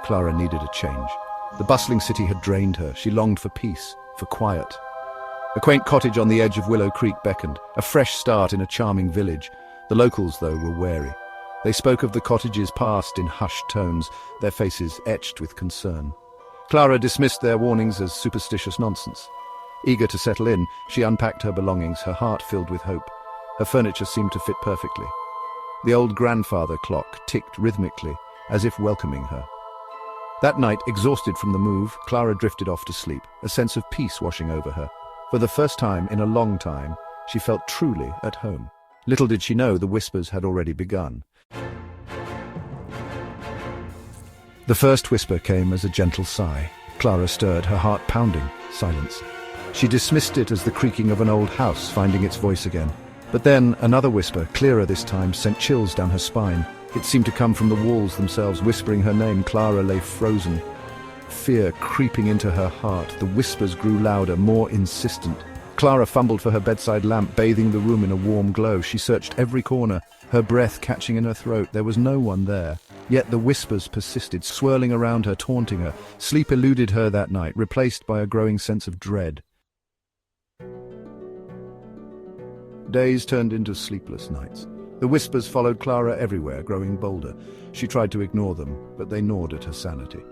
Clara needed a change. The bustling city had drained her. She longed for peace, for quiet. A quaint cottage on the edge of Willow Creek beckoned, a fresh start in a charming village. The locals, though, were wary. They spoke of the cottage's past in hushed tones, their faces etched with concern. Clara dismissed their warnings as superstitious nonsense. Eager to settle in, she unpacked her belongings, her heart filled with hope. Her furniture seemed to fit perfectly. The old grandfather clock ticked rhythmically, as if welcoming her. That night, exhausted from the move, Clara drifted off to sleep, a sense of peace washing over her. For the first time in a long time, she felt truly at home. Little did she know the whispers had already begun. The first whisper came as a gentle sigh. Clara stirred, her heart pounding. Silence. She dismissed it as the creaking of an old house finding its voice again. But then another whisper, clearer this time, sent chills down her spine. It seemed to come from the walls themselves, whispering her name. Clara lay frozen. Fear creeping into her heart, the whispers grew louder, more insistent. Clara fumbled for her bedside lamp, bathing the room in a warm glow. She searched every corner, her breath catching in her throat. There was no one there. Yet the whispers persisted, swirling around her, taunting her. Sleep eluded her that night, replaced by a growing sense of dread. Days turned into sleepless nights. The whispers followed Clara everywhere, growing bolder. She tried to ignore them, but they gnawed at her sanity.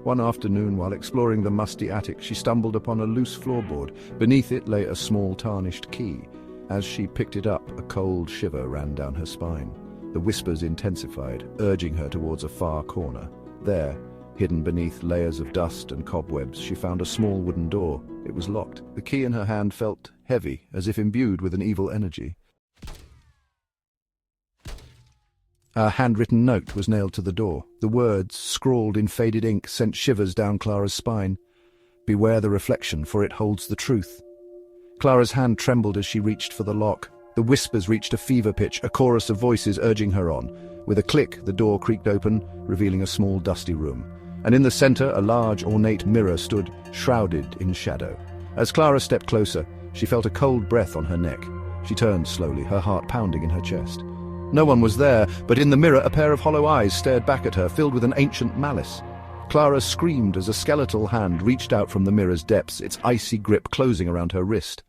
One afternoon, while exploring the musty attic, she stumbled upon a loose floorboard. Beneath it lay a small tarnished key. As she picked it up, a cold shiver ran down her spine. The whispers intensified, urging her towards a far corner. There, hidden beneath layers of dust and cobwebs, she found a small wooden door. It was locked. The key in her hand felt heavy, as if imbued with an evil energy. A handwritten note was nailed to the door. The words, scrawled in faded ink, sent shivers down Clara's spine. Beware the reflection, for it holds the truth. Clara's hand trembled as she reached for the lock. The whispers reached a fever pitch, a chorus of voices urging her on. With a click, the door creaked open, revealing a small dusty room. And in the center, a large, ornate mirror stood, shrouded in shadow. As Clara stepped closer, she felt a cold breath on her neck. She turned slowly, her heart pounding in her chest. No one was there, but in the mirror a pair of hollow eyes stared back at her, filled with an ancient malice. Clara screamed as a skeletal hand reached out from the mirror's depths, its icy grip closing around her wrist.